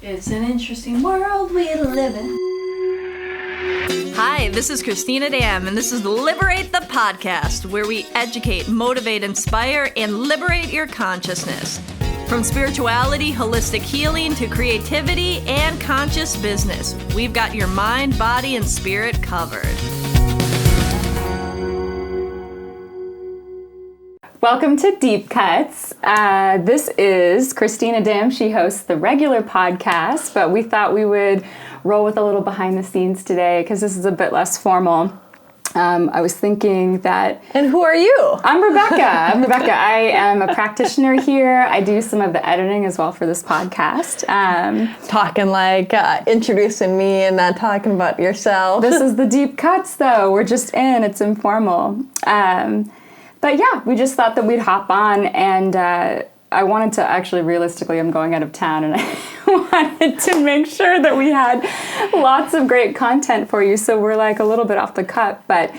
It's an interesting world we live in. Hi, this is Cristina and this is Liberate the Podcast, where we educate, motivate, inspire, and liberate your consciousness. From spirituality, holistic healing, to creativity and conscious business, we've got your mind, body, and spirit covered. Welcome to Deep Cuts. This is Cristina Dim. She hosts the regular podcast, but we thought we would roll with a little behind the scenes today because this is a bit less formal. I was thinking that... And who are you? I'm Rebekah. I am a practitioner here. I do some of the editing as well for this podcast. Talking like introducing me and not talking about yourself. This is the Deep Cuts, though. We're just in. It's informal. But yeah, we just thought that we'd hop on, and I wanted to actually, realistically, I'm going out of town, and I wanted to make sure that we had lots of great content for you. So we're like a little bit off the cuff, but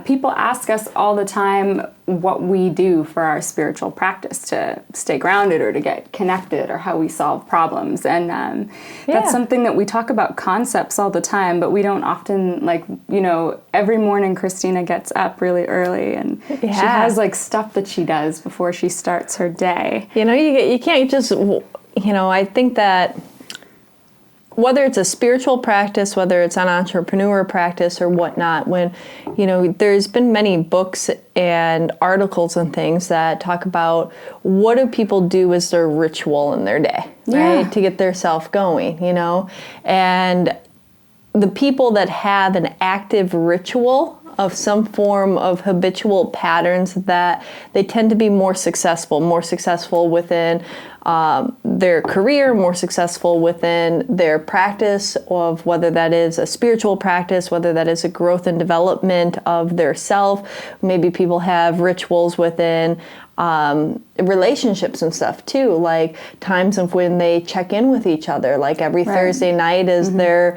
people ask us all the time what we do for our spiritual practice to stay grounded or to get connected or how we solve problems. And that's something that we talk about concepts all the time, but we don't often, like, you know, every morning Cristina gets up really early and she has like stuff that she does before she starts her day. You know, you can't just, you know, I think that whether it's a spiritual practice, whether it's an entrepreneur practice or whatnot, when, you know, there's been many books and articles and things that talk about what do people do as their ritual in their day, right? To get their self going, you know? And the people that have an active ritual of some form of habitual patterns, that they tend to be more successful within their career, more successful within their practice of whether that is a spiritual practice, whether that is a growth and development of their self. Maybe people have rituals within relationships and stuff too, like times of when they check in with each other, like every Thursday night is their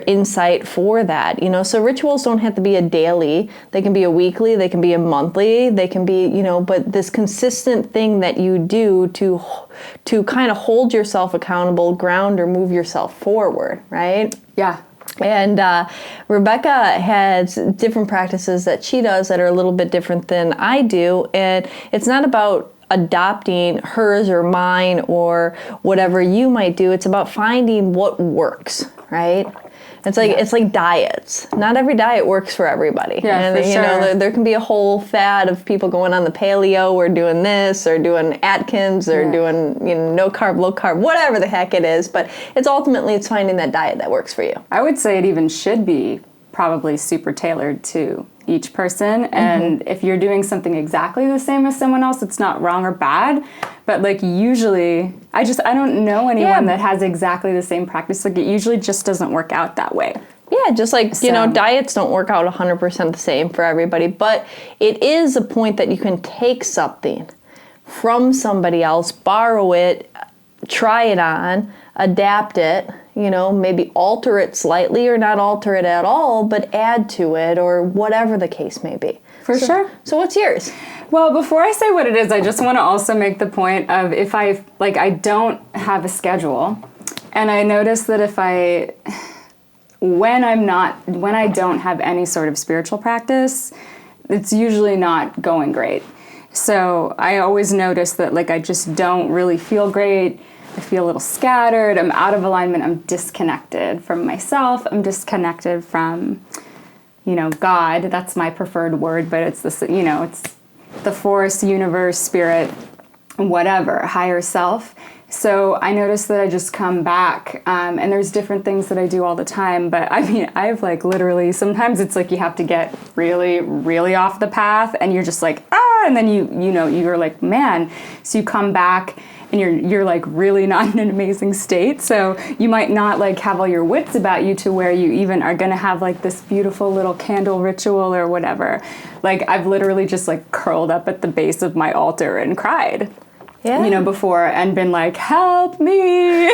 insight for that, you know. So rituals don't have to be a daily, they can be a weekly, they can be a monthly, they can be, you know, but this consistent thing that you do to kind of hold yourself accountable, ground, or move yourself forward, right? Yeah. And Rebekah has different practices that she does that are a little bit different than I do. And it's not about adopting hers or mine or whatever you might do. It's about finding what works, right? It's like diets. Not every diet works for everybody. Yeah, and for you sure. know, there can be a whole fad of people going on the paleo or doing this or doing Atkins or doing, you know, no carb, low carb, whatever the heck it is. But it's finding that diet that works for you. I would say it even should be probably super tailored to each person. And if you're doing something exactly the same as someone else, it's not wrong or bad. But like usually, I don't know anyone that has exactly the same practice. Like it usually just doesn't work out that way. Yeah, just like, you know, diets don't work out 100% the same for everybody. But it is a point that you can take something from somebody else, borrow it, try it on, adapt it, you know, maybe alter it slightly or not alter it at all, but add to it or whatever the case may be. For sure. So what's yours? Well, before I say what it is, I just want to also make the point of if I don't have a schedule, and I notice that when I don't have any sort of spiritual practice, it's usually not going great. So I always notice that like I just don't really feel great. I feel a little scattered. I'm out of alignment. I'm disconnected from myself. I'm disconnected from, you know, God. That's my preferred word, but it's this, you know, it's the force, universe, spirit, whatever, higher self. So I notice that I just come back, and there's different things that I do all the time, but I mean, I've like literally, sometimes it's like you have to get really, really off the path, and you're just like, and then you know, you're like, man, so you come back, and you're like really not in an amazing state. So you might not like have all your wits about you to where you even are gonna have like this beautiful little candle ritual or whatever. Like I've literally just like curled up at the base of my altar and cried. You know, before and been like, help me.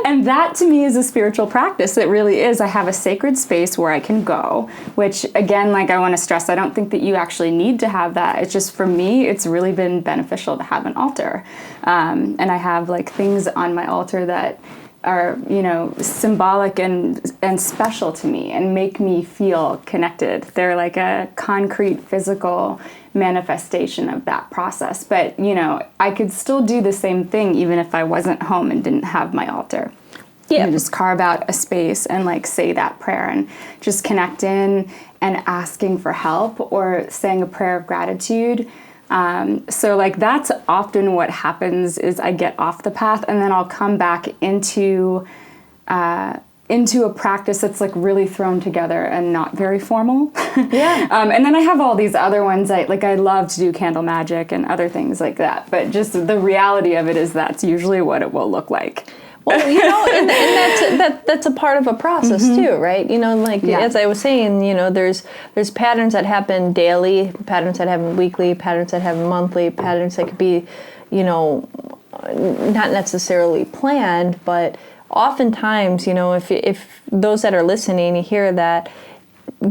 And And that to me is a spiritual practice. It really is. I have a sacred space where I can go, which again, like I want to stress, I don't think that you actually need to have that. It's just for me, it's really been beneficial to have an altar. And I have like things on my altar that are, you know, symbolic and special to me and make me feel connected. They're like a concrete physical manifestation of that process. But, you know, I could still do the same thing even if I wasn't home and didn't have my altar. Yeah. You just carve out a space and like say that prayer and just connect in and asking for help or saying a prayer of gratitude. So like that's often what happens is I get off the path and then I'll come back into a practice that's like really thrown together and not very formal. Yeah. And then I have all these other ones. I love to do candle magic and other things like that. But just the reality of it is that's usually what it will look like. Well, you know, and that's a part of a process too, right? You know, like as I was saying, you know, there's patterns that happen daily, patterns that happen weekly, patterns that happen monthly, patterns that could be, you know, not necessarily planned, but oftentimes, you know, if those that are listening, you hear that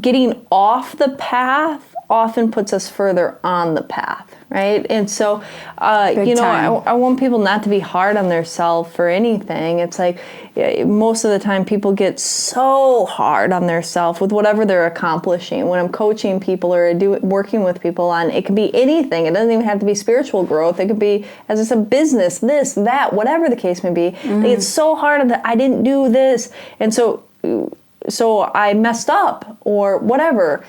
getting off the path often puts us further on the path, right? And so, you know, I want people not to be hard on themselves for anything. It's like most of the time people get so hard on themselves with whatever they're accomplishing. When I'm coaching people or working with people on, it can be anything. It doesn't even have to be spiritual growth. It could be, as I said, business, this, that, whatever the case may be. They get so hard on that I didn't do this. And so I messed up or whatever.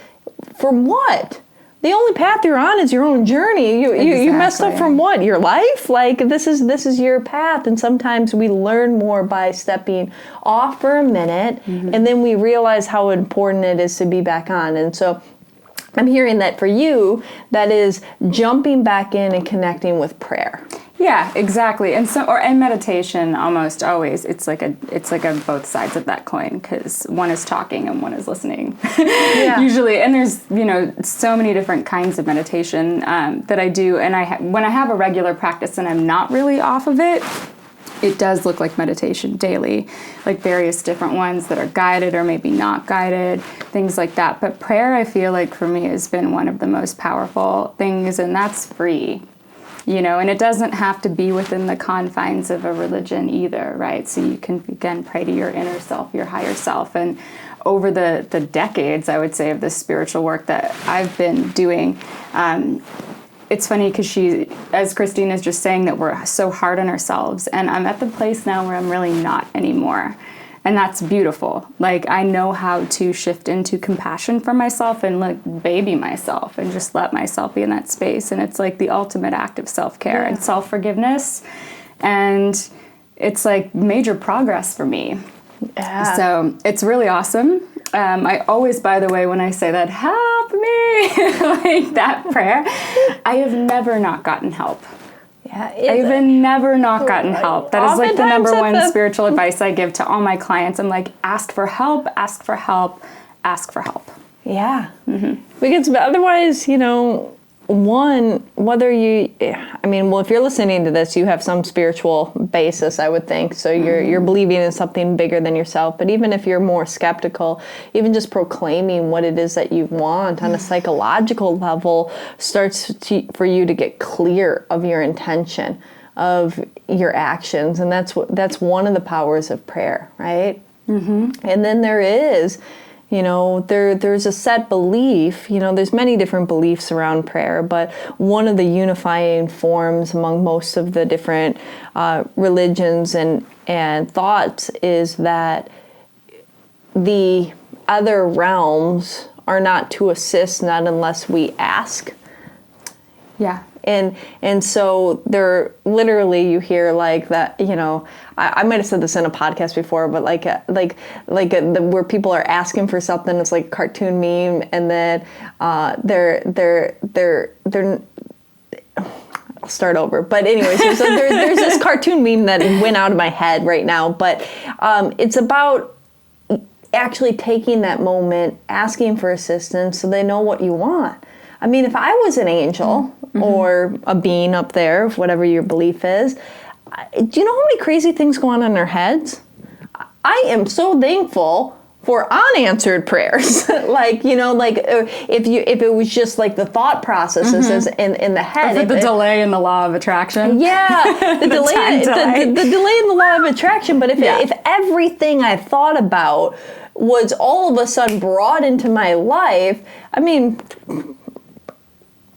For what? The only path you're on is your own journey. You messed up from what? Your life? Like this is your path. And sometimes we learn more by stepping off for a minute, and then we realize how important it is to be back on. And so I'm hearing that for you, that is jumping back in and connecting with prayer. Yeah, exactly. And and meditation almost always, it's like a both sides of that coin, because one is talking and one is listening. Usually. And there's, you know, so many different kinds of meditation that I do. And when I have a regular practice and I'm not really off of it, it does look like meditation daily, like various different ones that are guided or maybe not guided, things like that. But prayer, I feel like for me has been one of the most powerful things, and that's free. You know, and it doesn't have to be within the confines of a religion either, right? So you can, again, pray to your inner self, your higher self. And over the decades, I would say, of this spiritual work that I've been doing, it's funny because as Cristina is just saying, that we're so hard on ourselves. And I'm at the place now where I'm really not anymore. And that's beautiful. Like, I know how to shift into compassion for myself and like baby myself and just let myself be in that space. And it's like the ultimate act of self-care and self-forgiveness. And it's like major progress for me. Yeah. So it's really awesome. I always, by the way, when I say that, help me, like that prayer, I have never not gotten help. I've never not gotten help. That is like the number one spiritual advice I give to all my clients. I'm like, ask for help, ask for help, ask for help. Yeah. Because otherwise, you know, if you're listening to this, you have some spiritual basis, I would think. So you're believing in something bigger than yourself. But even if you're more skeptical, even just proclaiming what it is that you want on a psychological level starts for you to get clear of your intention, of your actions. And that's one of the powers of prayer, right? And then there is, you know, there's a set belief, you know, there's many different beliefs around prayer, but one of the unifying forms among most of the different religions and thoughts is that the other realms are not to assist, not unless we ask. Yeah. And so there literally you hear like that, you know, I might have said this in a podcast before, but where people are asking for something, it's like a cartoon meme, and then they're I'll start over. But anyways, there's this cartoon meme that went out of my head right now, but it's about actually taking that moment, asking for assistance so they know what you want. I mean, if I was an angel or a being up there, whatever your belief is, do you know how many crazy things go on in our heads? I am so thankful for unanswered prayers. Like, if it was just like the thought processes in the head. Or the delay in the law of attraction. Yeah, the delay in the law of attraction. But if everything I thought about was all of a sudden brought into my life, I mean,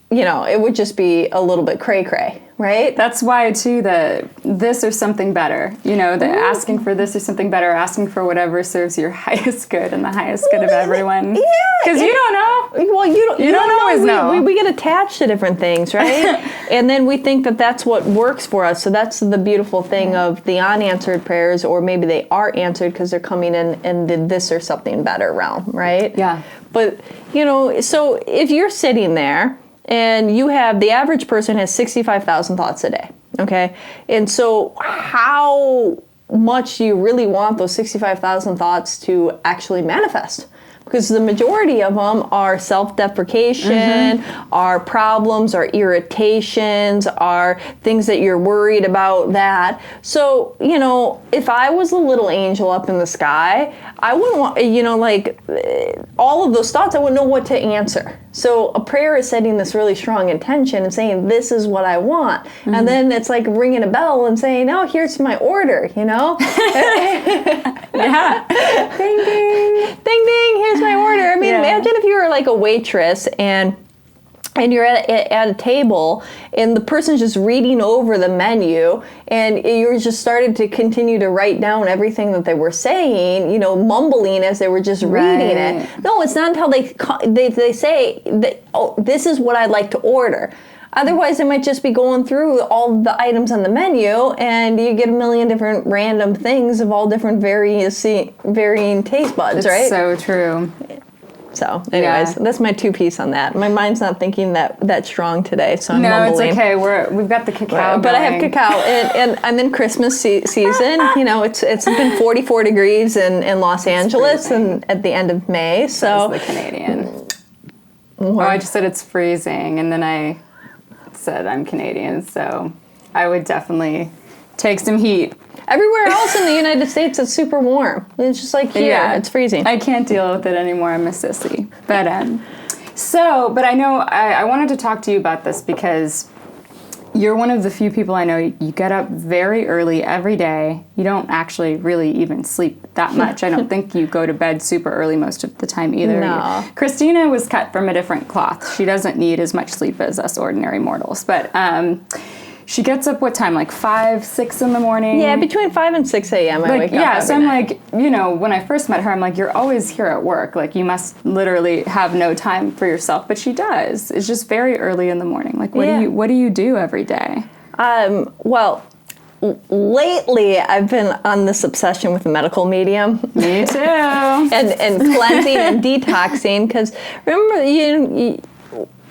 it would just be a little bit cray-cray, right? That's why, too, the this or something better, the asking for this or something better, asking for whatever serves your highest good and the highest good of everyone. Yeah. Because you don't know. Well, you don't always know. We get attached to different things, right? And then we think that that's what works for us. So that's the beautiful thing of the unanswered prayers, or maybe they are answered because they're coming in the this or something better realm, right? Yeah. But, so if you're sitting there, and you have, the average person has 65,000 thoughts a day, okay? And so how much do you really want those 65,000 thoughts to actually manifest? Because the majority of them are self-deprecation, are problems, are irritations, are things that you're worried about that. So, if I was a little angel up in the sky, I wouldn't want, all of those thoughts, I wouldn't know what to answer. So a prayer is setting this really strong intention and saying, this is what I want. And then it's like ringing a bell and saying, oh, here's my order, Yeah. Ding, ding. Ding, ding, here's my order. I mean, imagine if you were like a waitress and you're at a table and the person's just reading over the menu and you're just started to continue to write down everything that they were saying, mumbling as they were just reading it. No, it's not until they say that, oh, this is what I'd like to order. Otherwise, they might just be going through all the items on the menu, and you get a million different random things of all different varying taste buds, right? It's so true. So, anyways, that's my 2-piece on that. My mind's not thinking that strong today, so I'm mumbling. It's okay. We've got the cacao. But I have cacao, and I'm in Christmas season. It's been 44 degrees in Los Angeles, and at the end of May. So that's the Canadian. I just said it's freezing, and then I said I'm Canadian, so I would definitely take some heat. Everywhere else in the United States, it's super warm. It's just like here, it's freezing. I can't deal with it anymore. I'm a sissy. But I know I wanted to talk to you about this because you're one of the few people I know, you get up very early every day. You don't actually really even sleep that much. I don't think you go to bed super early most of the time either. No. Cristina was cut from a different cloth. She doesn't need as much sleep as us ordinary mortals. But she gets up what time? Like 5, 6 in the morning? Yeah, between 5 and 6 a.m. I wake up. Yeah, so I'm like, when I first met her, I'm like, you're always here at work. Like, you must literally have no time for yourself. But she does. It's just very early in the morning. Like, what do you do every day? Well, lately I've been on this obsession with the medical medium. Me too. and cleansing and detoxing. Because remember,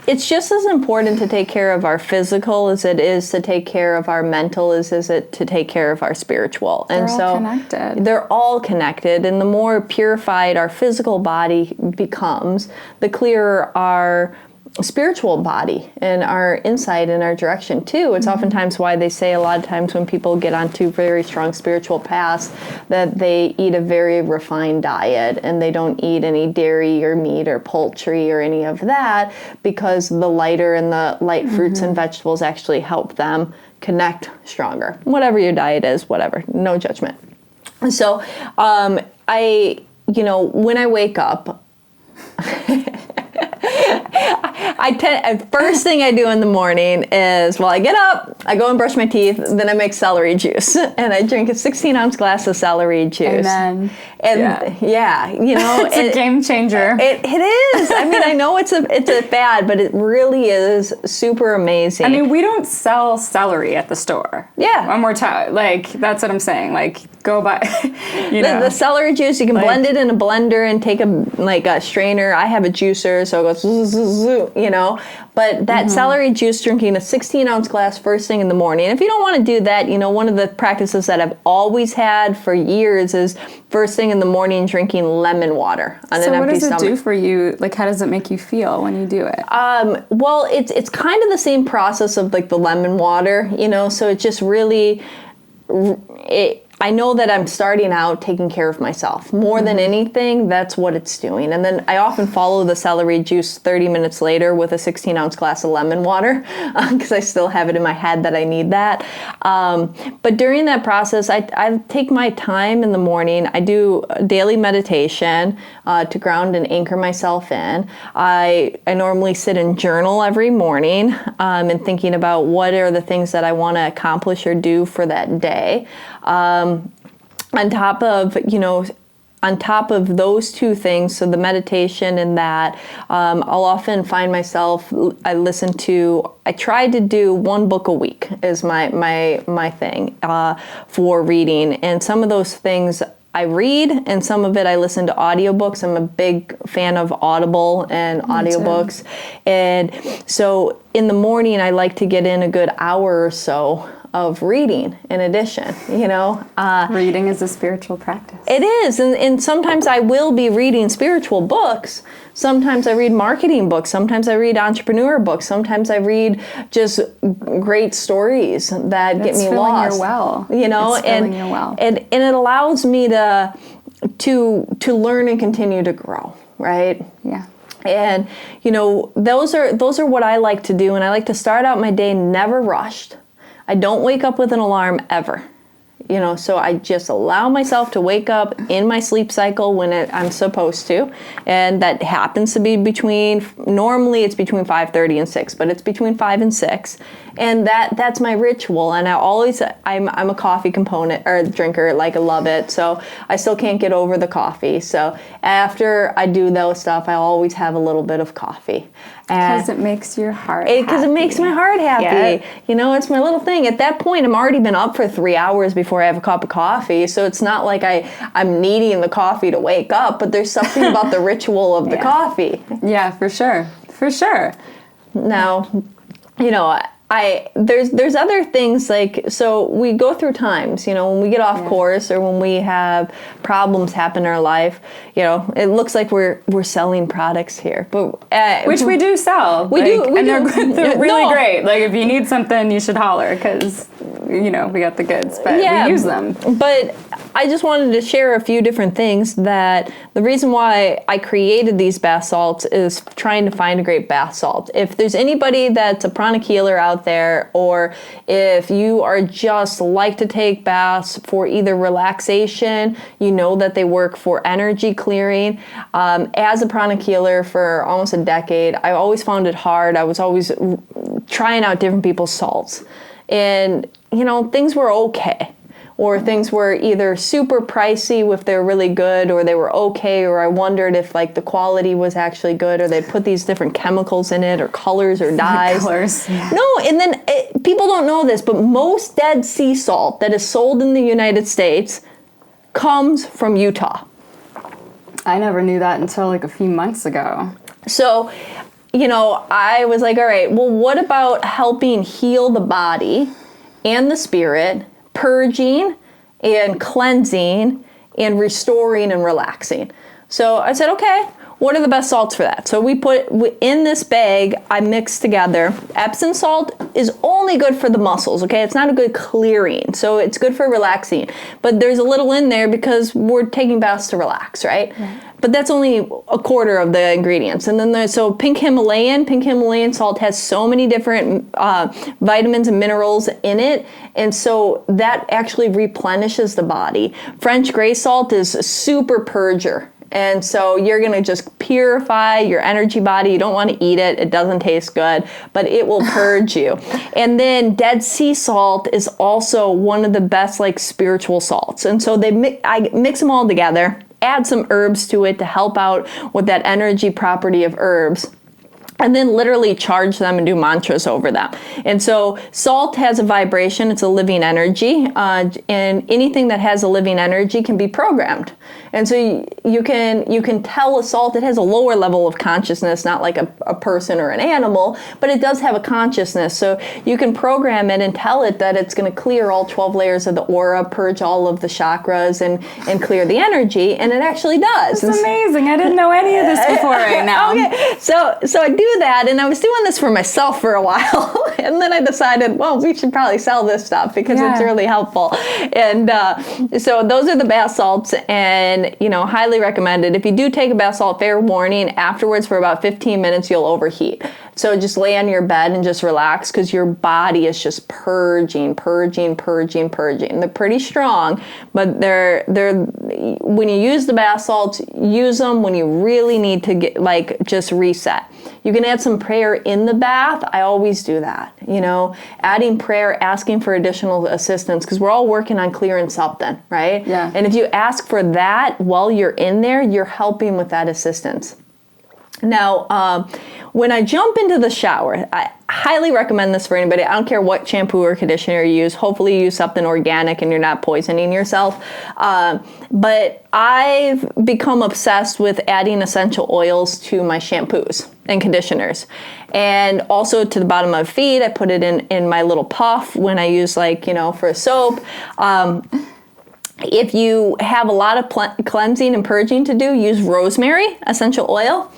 it's just as important to take care of our physical as it is to take care of our mental, as it to take care of our spiritual. They're all connected. They're all connected, and the more purified our physical body becomes, the clearer our spiritual body and our insight and our direction too. It's oftentimes why they say a lot of times when people get onto very strong spiritual paths that they eat a very refined diet and they don't eat any dairy or meat or poultry or any of that, because the lighter and the light fruits and vegetables actually help them connect stronger. Whatever your diet is, whatever, no judgment. So when I wake up, first thing I do in the morning is, I get up, I go and brush my teeth, then I make celery juice, and I drink a 16-ounce glass of celery juice. Amen. And it's a game changer. It is. I mean, I know it's a fad, but it really is super amazing. I mean, we don't sell celery at the store. Yeah. One more time. Like, that's what I'm saying. Like, go buy, The celery juice, you can blend it in a blender and take a strainer. I have a juicer, so it goes, But that celery juice, drinking a 16-ounce glass first thing in the morning. If you don't want to do that, one of the practices that I've always had for years is first thing in the morning drinking lemon water on an empty stomach. So what does it do for you? Like, how does it make you feel when you do it? Well, it's kind of the same process of like the lemon water, so it just really... I know that I'm starting out taking care of myself. More than anything, that's what it's doing. And then I often follow the celery juice 30 minutes later with a 16-ounce glass of lemon water because I still have it in my head that I need that. But during that process, I take my time in the morning. I do daily meditation to ground and anchor myself in. I normally sit and journal every morning and thinking about what are the things that I want to accomplish or do for that day. On top of those two things, so the meditation and that, I'll often find myself, I try to do one book a week is my thing for reading. And some of those things I read, and some of it I listen to audiobooks. I'm a big fan of Audible and audiobooks. And so in the morning, I like to get in a good hour or so of reading in addition, Reading is a spiritual practice. It is, and sometimes I will be reading spiritual books. Sometimes I read marketing books. Sometimes I read entrepreneur books. Sometimes I read just great stories that get me lost. Your well. It's filling your well. And it allows me to learn and continue to grow, right? Yeah. And those are what I like to do, and I like to start out my day never rushed. I don't wake up with an alarm ever, so I just allow myself to wake up in my sleep cycle when I'm supposed to. And that happens to be normally it's between 5:30 and 6, but it's between 5 and 6. And that's my ritual. And I'm a coffee component or drinker, I love it. So I still can't get over the coffee. So after I do those stuff, I always have a little bit of coffee. Because it makes your heart happy. Because it makes my heart happy. Yeah. It's my little thing. At that point, I'm already been up for 3 hours before I have a cup of coffee. So it's not like I'm needing the coffee to wake up, but there's something about the ritual of the coffee. Yeah, for sure. For sure. Now, there's other things so we go through times, when we get off course or when we have problems happen in our life, it looks like we're selling products here, but which we do sell. They're really great. If you need something, you should holler because we got the goods, but we use them. But I just wanted to share a few different things that the reason why I created these bath salts is trying to find a great bath salt. If there's anybody that's a pranic healer out there, or if you are just like to take baths for either relaxation, that they work for energy clearing. As a pranic healer for almost a decade, I always found it hard. I was always trying out different people's salts. And, things were okay. Or things were either super pricey if they're really good, or they were okay, or I wondered if the quality was actually good, or they'd put these different chemicals in it, or colors or dyes. Colors. Yeah. No, and then people don't know this, but most Dead Sea salt that is sold in the United States comes from Utah. I never knew that until a few months ago. So, I was like, all right, well, what about helping heal the body and the spirit, purging and cleansing and restoring and relaxing? So I said, okay, what are the best salts for that? So we put in this bag, I mixed together. Epsom salt is only good for the muscles, okay? It's not a good clearing, so it's good for relaxing. But there's a little in there because we're taking baths to relax, right? But that's only a quarter of the ingredients. And then pink Himalayan salt has so many different vitamins and minerals in it. And so that actually replenishes the body. French gray salt is a super purger. And so you're going to just purify your energy body. You don't want to eat it. It doesn't taste good, but it will purge you. And then Dead Sea salt is also one of the best spiritual salts. And so I mix them all together, add some herbs to it to help out with that energy property of herbs, and then literally charge them and do mantras over them. And so salt has a vibration. It's a living energy. And anything that has a living energy can be programmed. And so you can tell a salt, it has a lower level of consciousness, not like a person or an animal, but it does have a consciousness. So you can program it and tell it that it's going to clear all 12 layers of the aura, purge all of the chakras, and clear the energy. And it actually does. It's amazing. I didn't know any of this before right now. Okay. So I do do that, and I was doing this for myself for a while, and then I decided, well, we should probably sell this stuff because it's really helpful. And so those are the bath salts, and highly recommended. If you do take a bath salt, fair warning, afterwards for about 15 minutes you'll overheat. So just lay on your bed and just relax, because your body is just purging. They're pretty strong, but they're when you use the bath salts, use them when you really need to get just reset. You can add some prayer in the bath. I always do that. Adding prayer, asking for additional assistance, because we're all working on clearing something, right? Yeah. And if you ask for that while you're in there, you're helping with that assistance. Now, when I jump into the shower, I highly recommend this for anybody. I don't care what shampoo or conditioner you use. Hopefully you use something organic and you're not poisoning yourself. But I've become obsessed with adding essential oils to my shampoos and conditioners. And also to the bottom of my feet, I put it in my little puff when I use for a soap. If you have a lot of cleansing and purging to do, use rosemary essential oil.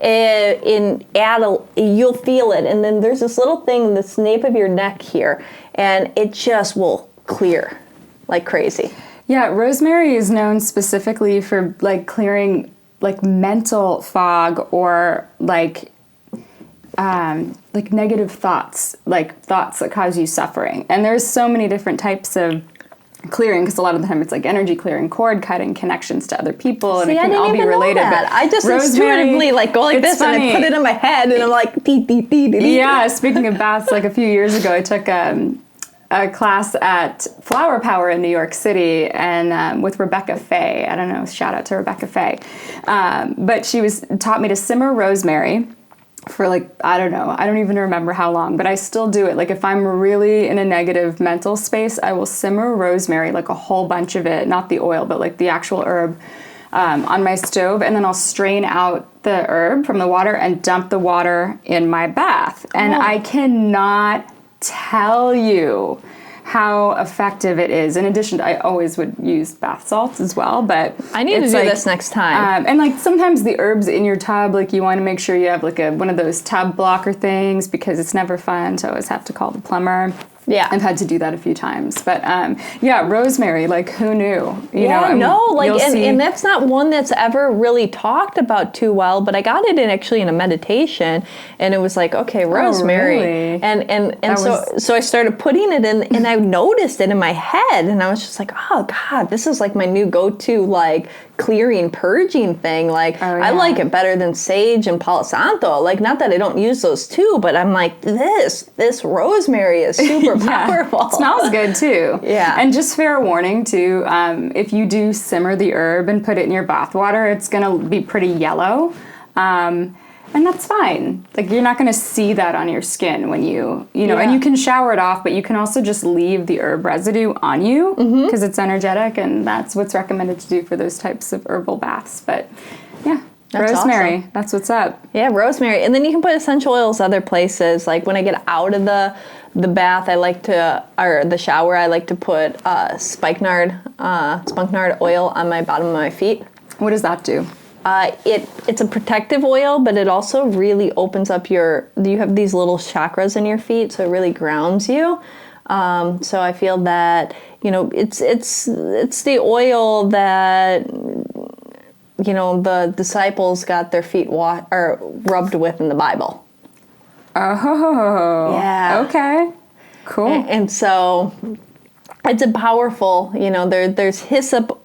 You'll feel it, and then there's this little thing in the nape of your neck here, and it just will clear like crazy. Yeah, rosemary is known specifically for clearing mental fog or negative thoughts, thoughts that cause you suffering. And there's so many different types of clearing, because a lot of the time it's energy clearing, cord cutting, connections to other people, and it can all be related. But I just intuitively go like this, funny. And I put it in my head, and I'm like, dee, dee, dee, dee, dee. Yeah, speaking of baths, a few years ago, I took a class at Flower Power in New York City, and with Rebekah Faye. I don't know, shout out to Rebekah Faye. But she taught me to simmer rosemary for I don't even remember how long, but I still do it. If I'm really in a negative mental space, I will simmer rosemary, a whole bunch of it, not the oil, but the actual herb, on my stove, and then I'll strain out the herb from the water and dump the water in my bath. And I cannot tell you how effective it is. In addition, I always would use bath salts as well, but I need to do this next time. And sometimes the herbs in your tub, you want to make sure you have one of those tub blocker things, because it's never fun to always have to call the plumber. Yeah, I've had to do that a few times, but rosemary, who knew? And that's not one that's ever really talked about too well. But I got it in a meditation, and it was okay, rosemary, really? and so I started putting it in, and I noticed it in my head, and I was just oh God, this is my new go-to clearing, purging thing. I like it better than sage and Palo Santo. Not that I don't use those too, but I'm this rosemary is super powerful. It smells good too. Yeah. And just fair warning too, if you do simmer the herb and put it in your bath water, it's gonna be pretty yellow. And that's fine. You're not going to see that on your skin when and you can shower it off, but you can also just leave the herb residue on you, because it's energetic, and that's what's recommended to do for those types of herbal baths. But yeah, that's rosemary. Awesome. That's what's up. Yeah, rosemary. And then you can put essential oils other places. When I get out of the bath, or the shower, I like to put spikenard oil on my bottom of my feet. What does that do? It's a protective oil, but it also really opens up you have these little chakras in your feet, so it really grounds you. So I feel that, it's the oil that, the disciples got their feet rubbed with in the Bible. Oh. Yeah. Okay. Cool. And so it's a powerful, there's hyssop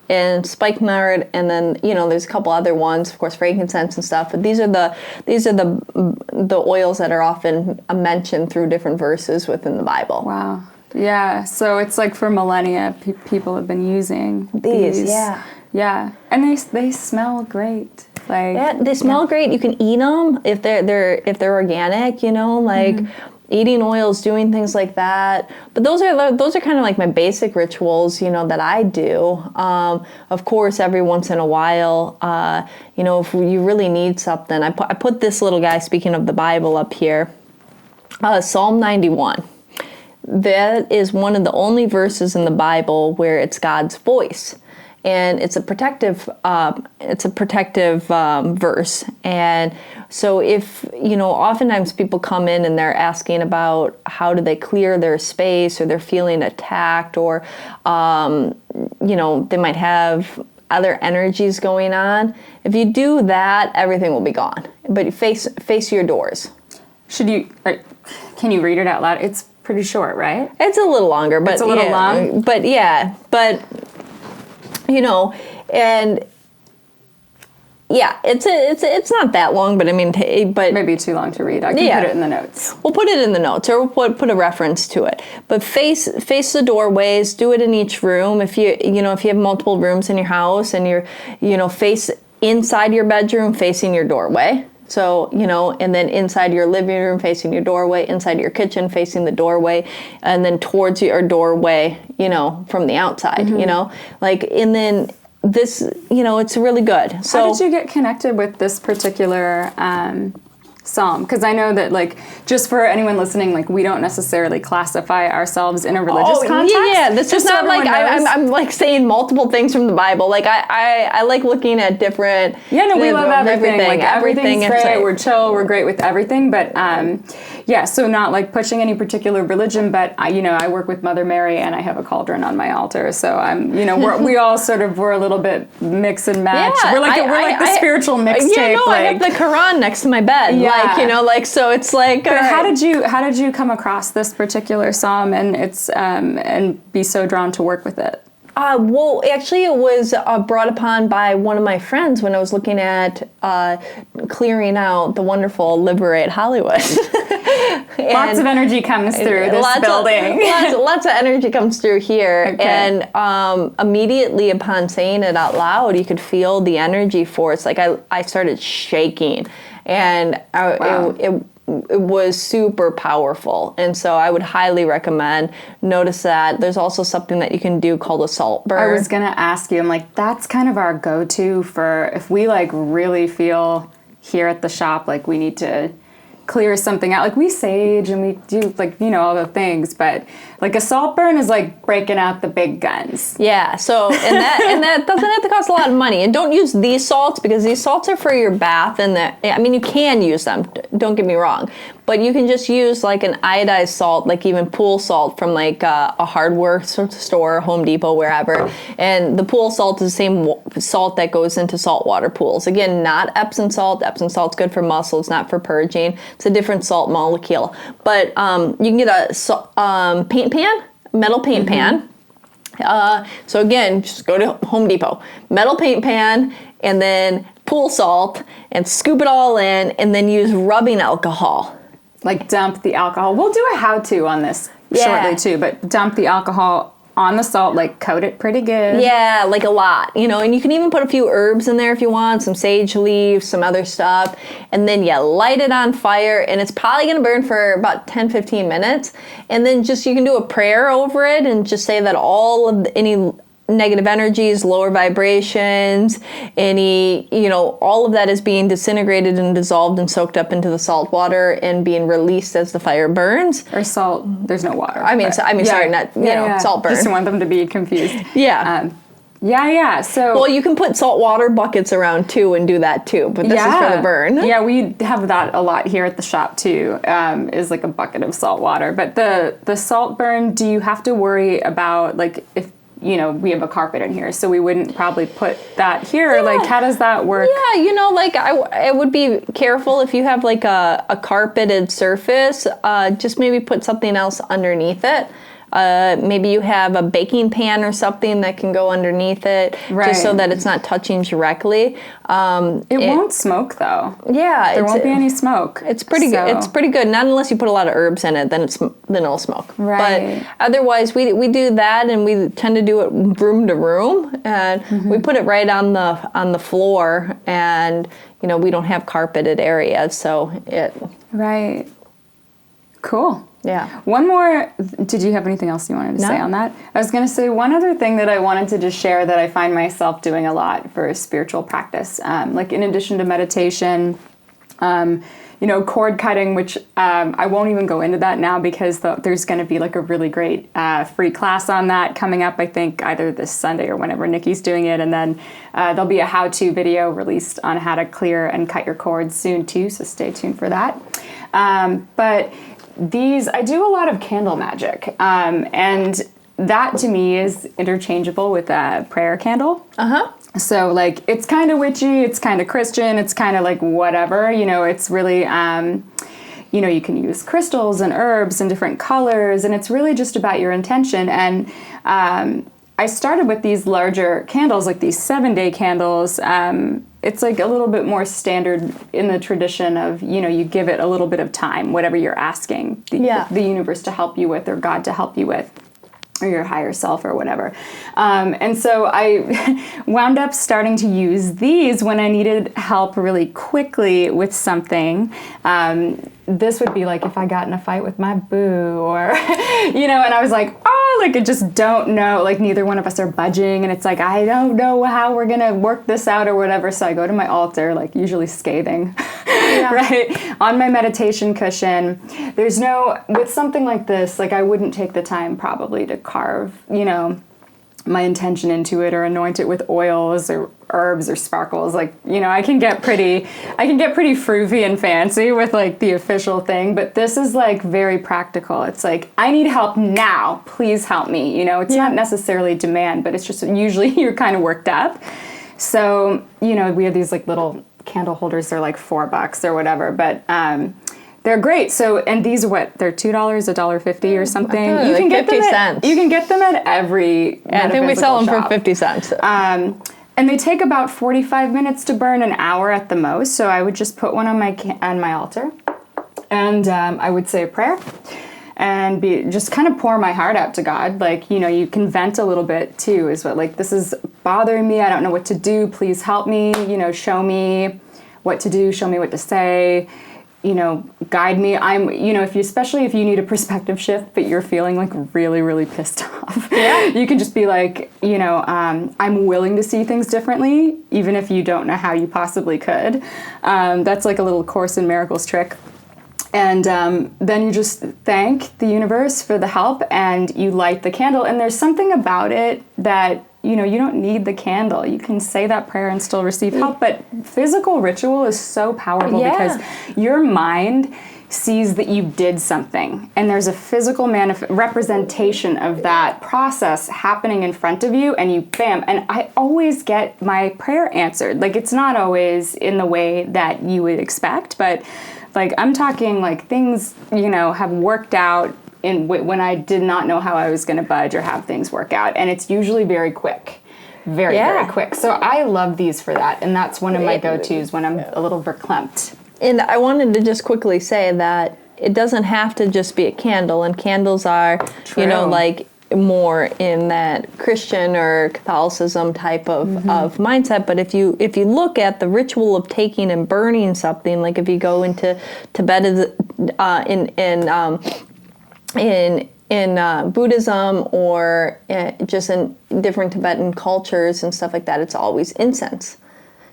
and spikenard, and then there's a couple other ones, of course, frankincense and stuff. But these are the oils that are often mentioned through different verses within the Bible. Wow. Yeah. So it's for millennia, people have been using these. Yeah. Yeah. And they smell great. They smell great. You can eat them if they're organic. Eating oils, doing things like that. But those are kind of my basic rituals, that I do. Of course, every once in a while, if you really need something, I put this little guy, speaking of the Bible, up here. Psalm 91. That is one of the only verses in the Bible where it's God's voice. and it's a protective verse. And so if, oftentimes people come in and they're asking about how do they clear their space, or they're feeling attacked, or, they might have other energies going on. If you do that, everything will be gone. But you face your doors. Can you read it out loud? It's pretty short, right? It's a little longer, but it's a little long. But and it's not that long, but I mean, but maybe too long to read. I can put it in the notes. We'll put it in the notes, or we'll put a reference to it. But face the doorways. Do it in each room. If you have multiple rooms in your house, and you're face inside your bedroom, facing your doorway. So, and then inside your living room, facing your doorway, inside your kitchen, facing the doorway, and then towards your doorway, from the outside, and then this, it's really good. So how did you get connected with this particular psalm? Because I know that, just for anyone listening, we don't necessarily classify ourselves in a religious context. Yeah. This is not I'm saying multiple things from the Bible. I like looking at different. Yeah, no, we love everything. Everything's great. We're chill. We're great with everything. But so not pushing any particular religion. But I work with Mother Mary, and I have a cauldron on my altar. So I'm, we all we're a little bit mix and match. Yeah, we're the spiritual mixtape. Yeah, no, I have the Quran next to my bed. Yeah. So it's like. But how did you come across this particular psalm and and be so drawn to work with it? Well, actually, it was brought upon by one of my friends when I was looking at clearing out the wonderful Liberate Hollywood. Lots of energy comes through this building. Lots of energy comes through here. Okay. And immediately upon saying it out loud, you could feel the energy force. I started shaking. And wow. It was super powerful. And so I would highly recommend, notice that. There's also something that you can do called a salt burn. I was going to ask you, that's kind of our go-to for if we really feel here at the shop, we need to clear something out. We sage and we do all the things, but a salt burn is breaking out the big guns. Yeah. So and that doesn't have to cost a lot of money. And don't use these salts, because these salts are for your bath, and you can use them. Don't get me wrong, but you can just use an iodized salt, even pool salt from a hardware store, Home Depot, wherever. And the pool salt is the same salt that goes into saltwater pools. Again, not Epsom salt. Epsom salt's good for muscles, not for purging. It's a different salt molecule. But you can get a paint pan, metal paint pan. So again, just go to Home Depot, metal paint pan, and then pool salt, and scoop it all in, and then use rubbing alcohol. Dump the alcohol. We'll do a how-to on this shortly too, but dump the alcohol on the salt, coat it pretty good. Yeah, a lot, and you can even put a few herbs in there if you want, some sage leaves, some other stuff, and then you light it on fire, and it's probably going to burn for about 10-15 minutes, and then you can do a prayer over it and just say that all of any negative energies, lower vibrations, all of that is being disintegrated and dissolved and soaked up into the salt water and being released as the fire burns. Or salt, there's no water. Salt burn. Just want them to be confused. Yeah. So. Well, you can put salt water buckets around too and do that too, but this is for the burn. Yeah, we have that a lot here at the shop too, is a bucket of salt water. But the salt burn, do you have to worry about if we have a carpet in here, so we wouldn't probably put that here. Yeah. How does that work? Yeah, I would be careful if you have a carpeted surface, just maybe put something else underneath it. Maybe you have a baking pan or something that can go underneath it, just so that it's not touching directly. It won't smoke though. Yeah, there won't be any smoke. It's pretty good. It's pretty good. Not unless you put a lot of herbs in it, then it'll smoke. Right. But otherwise, we do that, and we tend to do it room to room, and we put it right on the floor, and we don't have carpeted areas, so it. Right. Cool. Yeah. One more, did you have anything else you wanted to say on that? I was going to say one other thing that I wanted to just share that I find myself doing a lot for spiritual practice. In addition to meditation, cord cutting, which I won't even go into that now because there's going to be like a really great free class on that coming up, I think either this Sunday or whenever Nikki's doing it. And then there'll be a how-to video released on how to clear and cut your cords soon too, so stay tuned for that. But I do a lot of candle magic, and that to me is interchangeable with a prayer candle. So like it's kind of witchy, it's kind of Christian, it's kind of like whatever, it's really, you can use crystals and herbs and different colors, and it's really just about your intention. And I started with these larger candles, like these 7-day candles. It's like a little bit more standard in the tradition of, you give it a little bit of time, whatever you're asking the universe to help you with or God to help you with, or your higher self or whatever. And so I wound up starting to use these when I needed help really quickly with something. This would be like if I got in a fight with my boo or, and I was like, I just don't know, like neither one of us are budging. And it's like, I don't know how we're going to work this out or whatever. So I go to my altar, like usually scathing, right? On my meditation cushion. With something like this, like I wouldn't take the time probably to carve, my intention into it or anoint it with oils or herbs or sparkles. Like, I can get pretty froofy and fancy with like the official thing, but this is like very practical. It's like, I need help now, please help me. It's not necessarily demand, but it's just usually you're kind of worked up. So, we have these like little candle holders. They're like $4 or whatever, but, they're great. So, and these are what? They're $2, $1.50 or something. You can get 50 cents. You can get them at every. I think we sell them for 50 cents. And they take about 45 minutes to burn, an hour at the most. So I would just put one on my altar, and I would say a prayer, and just kind of pour my heart out to God. Like, you can vent a little bit too. Is what, like, this is bothering me. I don't know what to do. Please help me. Show me what to do. Show me what to say. Guide me. Especially if you need a perspective shift, but you're feeling like really, really pissed off. Yeah. You can just be like, I'm willing to see things differently, even if you don't know how you possibly could. That's like a little Course in Miracles trick. And then you just thank the universe for the help, and you light the candle. And there's something about it that, you don't need the candle. You can say that prayer and still receive help. But physical ritual is so powerful because your mind sees that you did something. And there's a physical representation of that process happening in front of you. And you, bam. And I always get my prayer answered. Like, it's not always in the way that you would expect. But, like, I'm talking, like, things, have worked out when I did not know how I was going to budge or have things work out. And it's usually very quick. Very quick. So I love these for that. And that's one of my go-tos when I'm a little verklempt. And I wanted to just quickly say that it doesn't have to just be a candle. And candles are, like more in that Christian or Catholicism type of mindset. But if you look at the ritual of taking and burning something, like if you go into Tibet in Buddhism or just in different Tibetan cultures and stuff like that, it's always incense,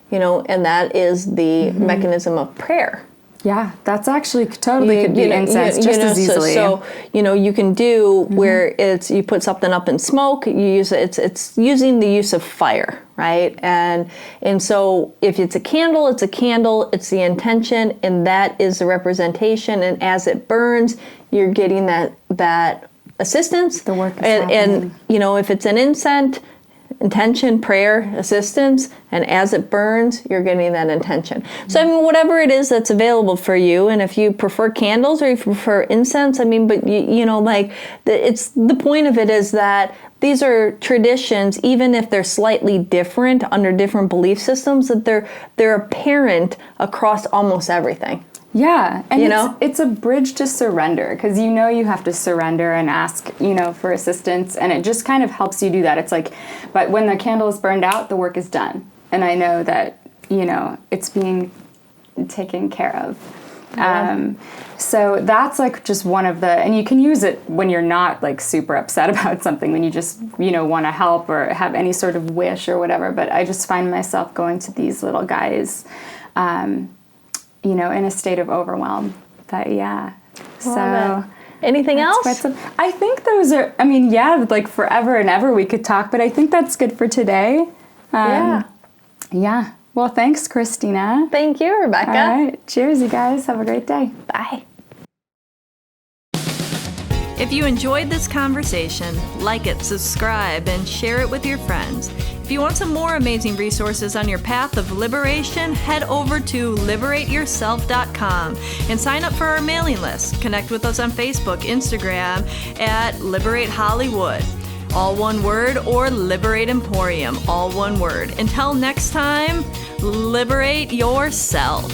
and that is the mechanism of prayer. Yeah, that's actually totally could be incense just as easily. So you can do where you put something up in smoke. You use it's using the use of fire, right? And so if it's a candle, it's a candle. It's the intention, and that is the representation. And as it burns, you're getting that assistance. The work is and if it's an incense. Intention, prayer, assistance, and as it burns, you're getting that intention. So, whatever it is that's available for you, and if you prefer candles or if you prefer incense, but it's the point of it is that these are traditions, even if they're slightly different under different belief systems, that they're apparent across almost everything. Yeah, and it's a bridge to surrender, because you have to surrender and ask, for assistance, and it just kind of helps you do that. It's like, but when the candle is burned out, the work is done, and I know that, it's being taken care of. Yeah. So that's like just one of and you can use it when you're not like super upset about something, when you just, want to help or have any sort of wish or whatever, but I just find myself going to these little guys, in a state of overwhelm. But yeah. Love it. Anything else? I think those are, like forever and ever we could talk, but I think that's good for today. Yeah. Well, thanks, Cristina. Thank you, Rebekah. All right. Cheers, you guys. Have a great day. Bye. If you enjoyed this conversation, like it, subscribe, and share it with your friends. If you want some more amazing resources on your path of liberation, head over to liberateyourself.com and sign up for our mailing list. Connect with us on Facebook, Instagram at Liberate Hollywood, all one word, or Liberate Emporium, all one word. Until next time, liberate yourself.